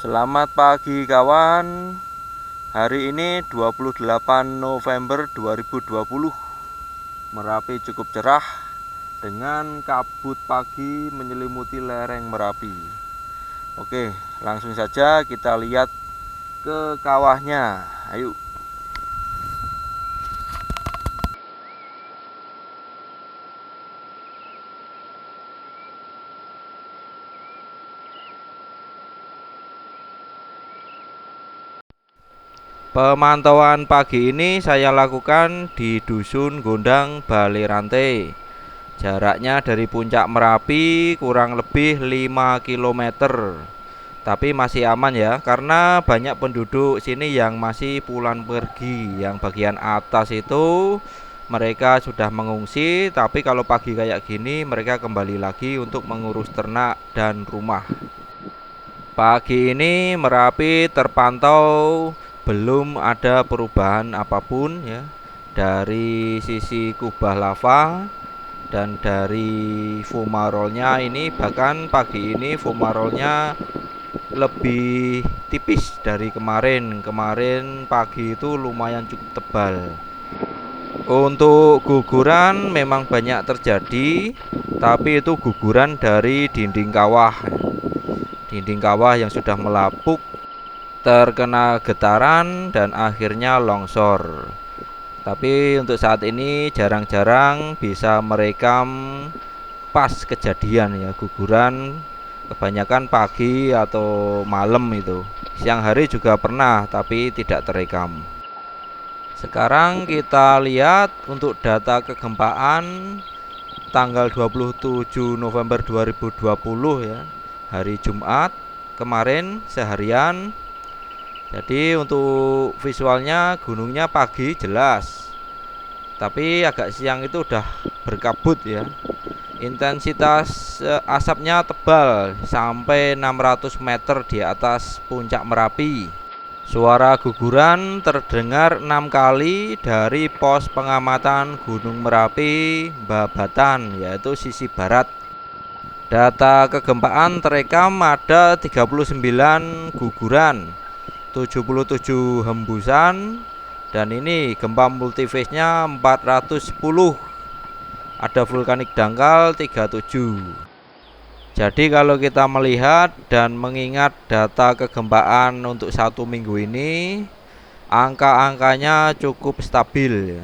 Selamat pagi kawan. Hari ini 28 November 2020. Merapi cukup cerah dengan kabut pagi menyelimuti lereng Merapi. Oke, langsung saja kita lihat ke kawahnya. Ayo. Pemantauan pagi ini saya lakukan di Dusun Gondang, Balirante. Jaraknya dari puncak Merapi kurang lebih 5 km. Tapi masih aman ya, karena banyak penduduk sini yang masih pulang pergi. Yang bagian atas itu mereka sudah mengungsi, tapi kalau pagi kayak gini mereka kembali lagi untuk mengurus ternak dan rumah. Pagi ini Merapi terpantau belum ada perubahan apapun ya, dari sisi kubah lava dan dari fumarolnya ini. Bahkan pagi ini fumarolnya lebih tipis dari kemarin. Kemarin pagi itu lumayan cukup tebal. Untuk guguran memang banyak terjadi, tapi itu guguran dari dinding kawah. Dinding kawah yang sudah melapuk terkena getaran dan akhirnya longsor. Tapi untuk saat ini jarang-jarang bisa merekam pas kejadian ya, guguran kebanyakan pagi atau malam itu. Siang hari juga pernah tapi tidak terekam. Sekarang kita lihat untuk data kegempaan tanggal 27 November 2020 ya, hari Jumat kemarin seharian. Jadi untuk visualnya gunungnya pagi jelas, tapi agak siang itu udah berkabut ya. Intensitas asapnya tebal sampai 600 meter di atas puncak Merapi. Suara guguran terdengar 6 kali dari pos pengamatan Gunung Merapi Babatan, yaitu sisi barat. Data kegempaan terekam ada 39 guguran, 77 hembusan, dan ini gempa multifase-nya 410. Ada vulkanik dangkal 37. Jadi kalau kita melihat dan mengingat data kegempaan untuk 1 minggu ini, angka-angkanya cukup stabil ya.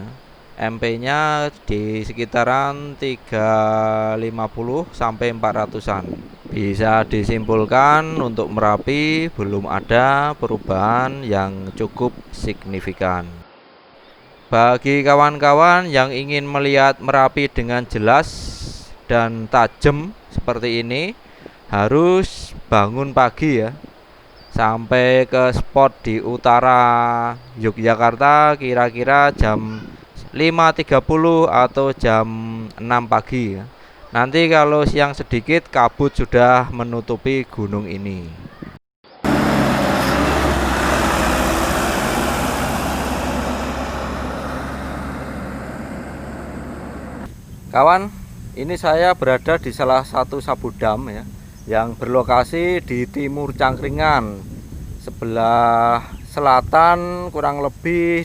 MP-nya di sekitaran 350 sampai 400-an. Bisa disimpulkan untuk Merapi belum ada perubahan yang cukup signifikan. Bagi kawan-kawan yang ingin melihat Merapi dengan jelas dan tajam seperti ini, harus bangun pagi ya, sampai ke spot di utara Yogyakarta kira-kira jam 5.30 atau jam 6 pagi ya. Nanti kalau siang sedikit kabut sudah menutupi gunung ini. Kawan, ini saya berada di salah satu sabudam ya, yang berlokasi di timur Cangkringan, sebelah selatan kurang lebih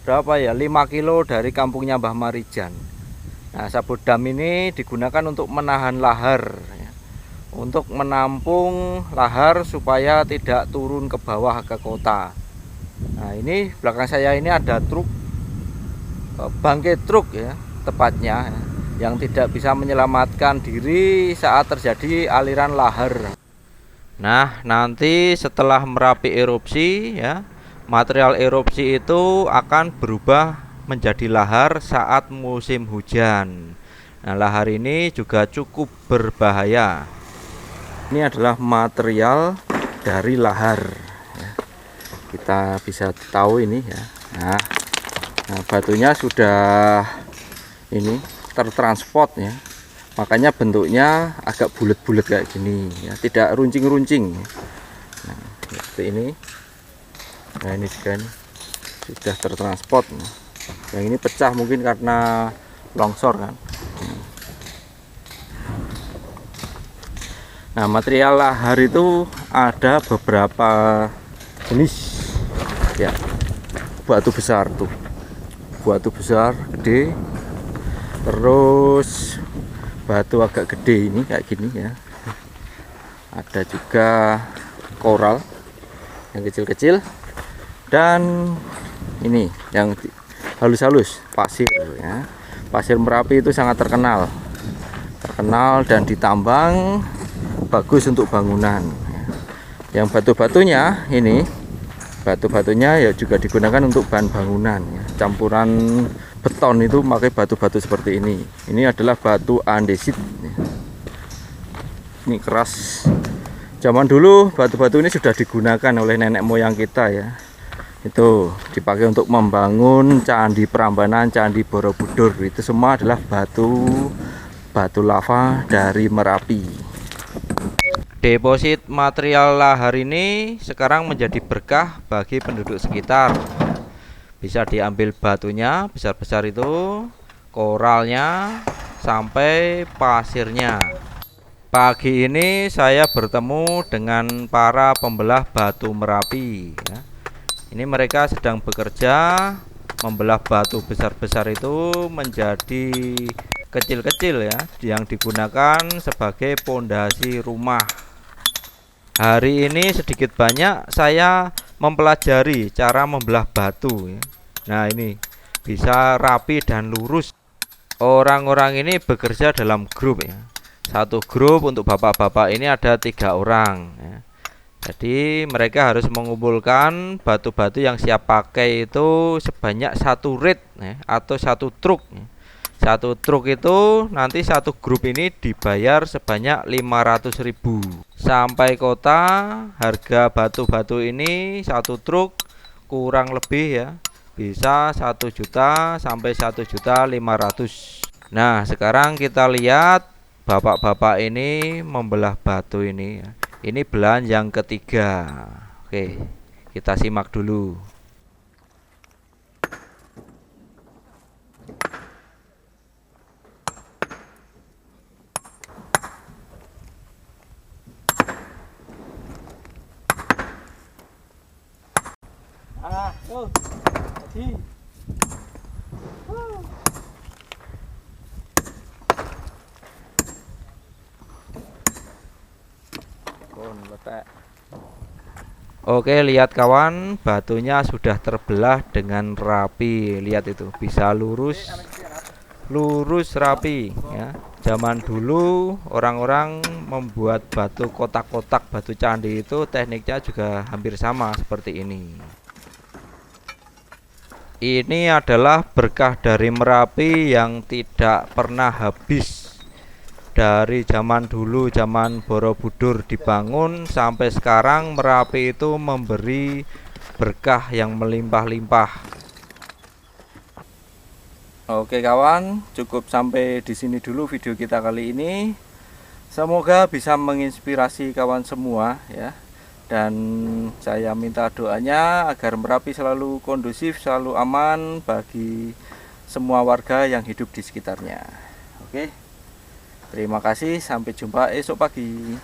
berapa ya, 5 kilo dari kampungnya Mbah Marijan. Nah, sabudam ini digunakan untuk menahan lahar ya, untuk menampung lahar supaya tidak turun ke bawah ke kota. Nah, ini belakang saya ini ada truk, bangkai truk ya tepatnya, yang tidak bisa menyelamatkan diri saat terjadi aliran lahar. Nah, nanti setelah Merapi erupsi ya, material erupsi itu akan berubah menjadi lahar saat musim hujan. Nah, lahar ini juga cukup berbahaya. Ini adalah material dari lahar ya. Kita bisa tahu ini ya. Nah, batunya sudah ini tertransport ya, makanya bentuknya agak bulat-bulat kayak gini ya, tidak runcing-runcing. Nah, seperti ini. Nah, ini juga ini sudah tertransport. Yang ini pecah mungkin karena longsor kan. Nah, material lahar itu ada beberapa jenis ya. Batu besar tuh, batu besar gede, terus batu agak gede ini kayak gini ya. Ada juga koral yang kecil-kecil, dan ini yang halus-halus pasir ya. Pasir Merapi itu sangat terkenal dan ditambang bagus untuk bangunan. Yang batu-batunya ini, batu-batunya ya juga digunakan untuk bahan bangunan ya. Campuran beton itu pakai batu-batu seperti ini. Ini adalah batu andesit ya. Ini keras. Zaman dulu batu-batu ini sudah digunakan oleh nenek moyang kita ya. Itu dipakai untuk membangun candi Prambanan, candi Borobudur. Itu semua adalah batu lava dari Merapi. Deposit material lahar ini sekarang menjadi berkah bagi penduduk sekitar. Bisa diambil batunya besar-besar itu, koralnya, sampai pasirnya. Pagi ini saya bertemu dengan para pembelah batu Merapi ya. Ini mereka sedang bekerja membelah batu besar-besar itu menjadi kecil-kecil ya, yang digunakan sebagai pondasi rumah. Hari ini sedikit banyak saya mempelajari cara membelah batu ya. Nah, ini bisa rapi dan lurus. Orang-orang ini bekerja dalam grup ya. Satu grup untuk bapak-bapak ini ada 3 orang ya. Jadi mereka harus mengumpulkan batu-batu yang siap pakai itu sebanyak 1 rit ya, atau 1 truk ya. 1 truk itu nanti satu grup ini dibayar sebanyak 500.000. Sampai kota harga batu-batu ini 1 truk kurang lebih ya bisa 1 juta sampai 1.500.000. Nah, sekarang kita lihat bapak-bapak ini membelah batu ini ya. Ini belahan yang ketiga. Oke, kita simak dulu. Oke, lihat kawan, batunya sudah terbelah dengan rapi. Lihat itu, bisa lurus rapi ya. Zaman dulu orang-orang membuat batu kotak-kotak, batu candi itu tekniknya juga hampir sama seperti ini. Ini adalah berkah dari Merapi yang tidak pernah habis. Dari zaman dulu, zaman Borobudur dibangun sampai sekarang, Merapi itu memberi berkah yang melimpah-limpah. Oke kawan, cukup sampai di sini dulu video kita kali ini. Semoga bisa menginspirasi kawan semua ya. Dan saya minta doanya agar Merapi selalu kondusif, selalu aman bagi semua warga yang hidup di sekitarnya. Oke. Terima kasih, sampai jumpa esok pagi.